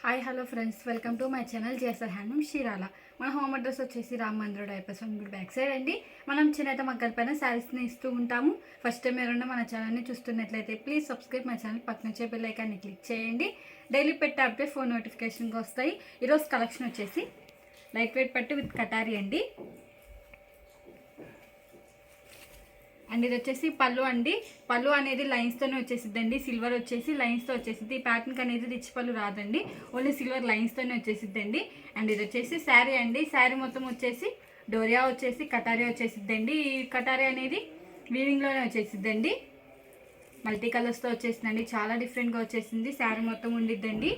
Hi hello friends, welcome to my channel Jesar handloom Chirala. మన home address వచ్చేసి రామ్ మందిర్ డైపర్సన్ గుడి back side అండి. మనం చిన్నత మగ్గల పైన శారీస్ని ఇస్తూ ఉంటాము. ఫస్ట్ టైం ఎవరైనా మన ఛానల్ని చూస్తున్నట్లయితే ప్లీజ్ సబ్స్క్రైబ్ మై ఛానల్, పక్కన వచ్చే బెల్ ఐకాన్ని క్లిక్ చేయండి. డైలీ పెట్టే అప్డేట్ ఫోన్ నోటిఫికేషన్కి వస్తాయి. ఈరోజు కలెక్షన్ వచ్చేసి లైట్ వెయిట్ పట్టు విత్ కటారీ అండి. అండ్ ఇది వచ్చేసి పళ్ళు అండి. పళ్ళు అనేది లైన్స్తోనే వచ్చేసిద్దండి. సిల్వర్ వచ్చేసి లైన్స్తో వచ్చేసిద్ది. ఈ ప్యాటర్న్కి అనేది రిచ్ పళ్ళు రాదండి, ఓన్లీ సిల్వర్ లైన్స్తోనే వచ్చేసిద్దండి. అండ్ ఇది వచ్చేసి శారీ అండి. శారీ మొత్తం వచ్చేసి డోరియా వచ్చేసి కటారీ వచ్చేసిద్దండి. ఈ కటారీ అనేది వీవింగ్లోనే వచ్చేసిద్దండి. మల్టీ కలర్స్తో వచ్చేసిందండి. చాలా డిఫరెంట్గా వచ్చేసింది. శారీ మొత్తం ఉండిద్దండి.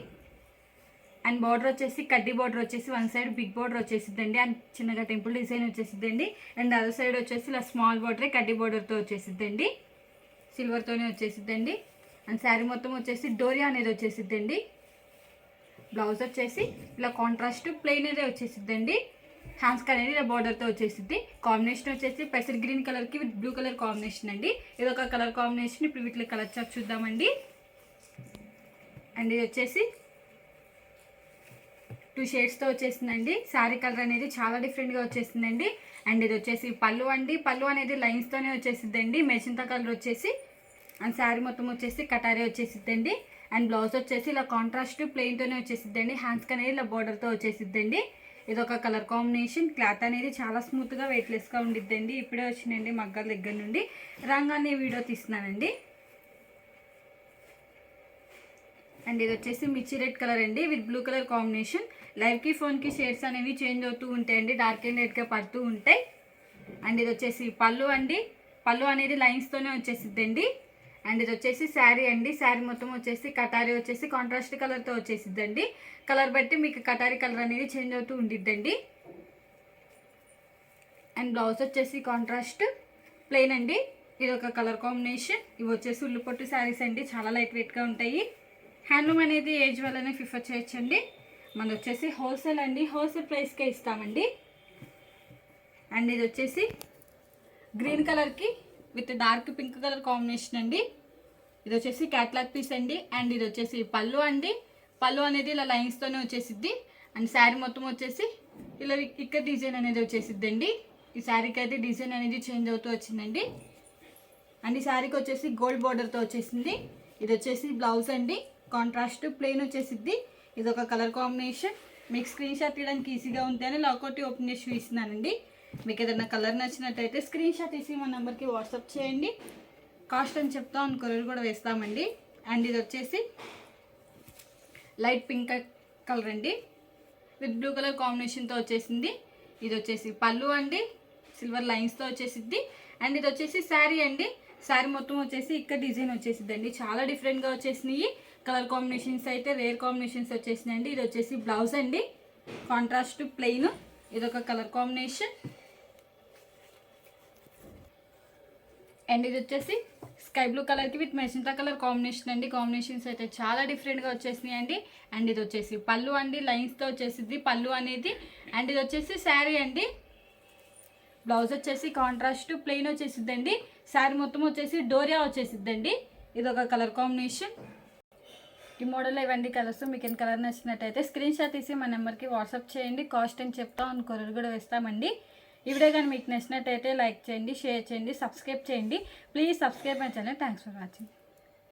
అండ్ బార్డర్ వచ్చేసి కడ్డీ బార్డర్ వచ్చేసి వన్ సైడ్ బిగ్ బార్డర్ వచ్చేసిద్దండి. అండ్ చిన్నగా టెంపుల్ డిజైన్ వచ్చేసిద్దండి. అండ్ అదర్ సైడ్ వచ్చేసి ఇలా స్మాల్ బార్డరే కడ్డీ బార్డర్తో వచ్చేసిద్దండి. సిల్వర్తోనే వచ్చేసిద్దండి. అండ్ శారీ మొత్తం వచ్చేసి డోరియా అనేది వచ్చేసిద్దండి. బ్లౌజ్ వచ్చేసి ఇలా కాంట్రాస్ట్ ప్లెయిన్ అనేది వచ్చేసిద్దండి. హ్యాండ్స్కి అనేది ఇలా బార్డర్తో వచ్చేసిద్ది. కాంబినేషన్ వచ్చేసి పెసర్ గ్రీన్ కలర్కి విత్ బ్లూ కలర్ కాంబినేషన్ అండి. ఇది ఒక కలర్ కాంబినేషన్. ఇప్పుడు వీటిలో కలర్ చార్ట్ చూద్దామండి. అండ్ ఇది వచ్చేసి 2 షేడ్స్తో వచ్చేసిందండి. శారీ కలర్ అనేది చాలా డిఫరెంట్గా వచ్చేసిందండి. అండ్ ఇది వచ్చేసి పళ్ళు అండి. పళ్ళు అనేది లైన్స్తోనే వచ్చేసిద్దండి. మెజంతా కలర్ వచ్చేసి అండ్ శారీ మొత్తం వచ్చేసి కటారీ వచ్చేసిద్దండి. అండ్ బ్లౌజ్ వచ్చేసి ఇలా కాంట్రాస్ట్ ప్లెయిన్తోనే వచ్చేసిద్దండి. హ్యాండ్స్కి అనేది ఇలా బార్డర్తో వచ్చేసిద్దండి. ఇది ఒక కలర్ కాంబినేషన్. క్లాత్ అనేది చాలా స్మూత్గా వెయిట్లెస్గా ఉండిద్దండి. ఇప్పుడే వచ్చిందండి మగ్గాల దగ్గర నుండి. రంగాన్ని వీడియో తీస్తున్నానండి. అండ్ ఇది వచ్చేసి మిర్చి రెడ్ కలర్ అండి విత్ బ్లూ కలర్ కాంబినేషన్. లైవ్కి ఫోన్కి షేడ్స్ అనేవి చేంజ్ అవుతూ ఉంటాయండి, డార్క్ అండ్ లైట్గా పడుతూ ఉంటాయి. అండ్ ఇది వచ్చేసి పళ్ళు అండి. పళ్ళు అనేది లైన్స్తోనే వచ్చేసిద్దండి. అండ్ ఇది వచ్చేసి శారీ అండి. శారీ మొత్తం వచ్చేసి కటారీ వచ్చేసి కాంట్రాస్ట్ కలర్తో వచ్చేసిద్దండి. కలర్ బట్టి మీకు కటారీ కలర్ అనేది చేంజ్ అవుతూ ఉండిద్దండి. అండ్ బ్లౌజ్ వచ్చేసి కాంట్రాస్ట్ ప్లెయిన్ అండి. ఇది ఒక కలర్ కాంబినేషన్. ఇవి వచ్చేసి ఉల్లిపొట్టు శారీస్ అండి, చాలా లైట్ వెయిట్గా ఉంటాయి. హ్యాండ్లూమ్ అనేది ఏజ్ వల్లనే ప్రిఫర్ చేయొచ్చండి. మనది వచ్చేసి హోల్సేల్ అండి, హోల్సేల్ ప్రైస్కే ఇస్తామండి. అండ్ ఇది వచ్చేసి గ్రీన్ కలర్కి with dark pink colour combination అండి. ఇది వచ్చేసి క్యాట్లాగ్ పీస్ అండి. అండ్ ఇది వచ్చేసి పళ్ళు అండి. పళ్ళు అనేది ఇలా లైన్స్తోనే వచ్చేసిద్ది. అండ్ శారీ మొత్తం వచ్చేసి ఇలా ఇక్కడ డిజైన్ అనేది వచ్చేసిద్దండి. ఈ శారీకి అయితే డిజైన్ అనేది చేంజ్ అవుతూ వచ్చిందండి. అండ్ ఈ శారీకి వచ్చేసి గోల్డ్ బార్డర్తో వచ్చేసింది. ఇది వచ్చేసి బ్లౌజ్ అండి. కాంట్రాస్ట్ ప్లెయిన్ వచ్చేసిద్ది. ఇది ఒక కలర్ కాంబినేషన్. మీకు స్క్రీన్ షాట్ తీయడానికి ఈజీగా ఉంటేనే లాకౌట్ ఓపెన్ చేసి ఇస్తున్నానండి. మీకు ఏదైనా కలర్ నచ్చినట్టయితే స్క్రీన్ షాట్ తీసి మా నెంబర్కి వాట్సాప్ చేయండి. కాస్ట్ అని చెప్తాం, కొరియర్ కూడా వేస్తామండి. అండ్ ఇది వచ్చేసి లైట్ పింక్ కలర్ అండి విత్ బ్లూ కలర్ కాంబినేషన్తో వచ్చేసింది. ఇది వచ్చేసి పళ్ళు అండి, సిల్వర్ లైన్స్తో వచ్చేసిద్ది. అండ్ ఇది వచ్చేసి శారీ అండి. శారీ మొత్తం వచ్చేసి ఇక్కడ డిజైన్ వచ్చేసిద్దండి. చాలా డిఫరెంట్గా వచ్చేసినాయి. కలర్ కాంబినేషన్స్ అయితే రేర్ కాంబినేషన్స్ వచ్చేసినాయండి. ఇది వచ్చేసి బ్లౌజ్ అండి, కాంట్రాస్ట్ ప్లెయిన్. ఇది ఒక కలర్ కాంబినేషన్. అండ్ ఇది వచ్చేసి స్కై బ్లూ కలర్కి విత్ మెజంతా కలర్ కాంబినేషన్ అండి. కాంబినేషన్స్ అయితే చాలా డిఫరెంట్గా వచ్చేసినాయి అండి. అండ్ ఇది వచ్చేసి పళ్ళు అండి, లైన్స్తో వచ్చేసిద్ది పళ్ళు అనేది. అండ్ ఇది వచ్చేసి శారీ అండి. బ్లౌజ్ వచ్చేసి కాంట్రాస్ట్ ప్లెయిన్ వచ్చేసిద్దండి. శారీ మొత్తం వచ్చేసి డోరియా వచ్చేసిద్దండి. ఇది ఒక కలర్ కాంబినేషన్. ఈ మోడల్లో ఇవన్నీ కలర్స్. మీకు ఏం కలర్ నచ్చినట్టయితే స్క్రీన్ షాట్ తీసి మా నెంబర్కి వాట్సాప్ చేయండి. కాస్ట్ అని చెప్తాం, కొరియర్ కూడా వేస్తామండి. ఈ వీడియో కానీ మీకు నచ్చినట్టయితే లైక్ చేయండి, షేర్ చేయండి, సబ్స్క్రైబ్ చేయండి. Please subscribe my channel. Thanks for watching.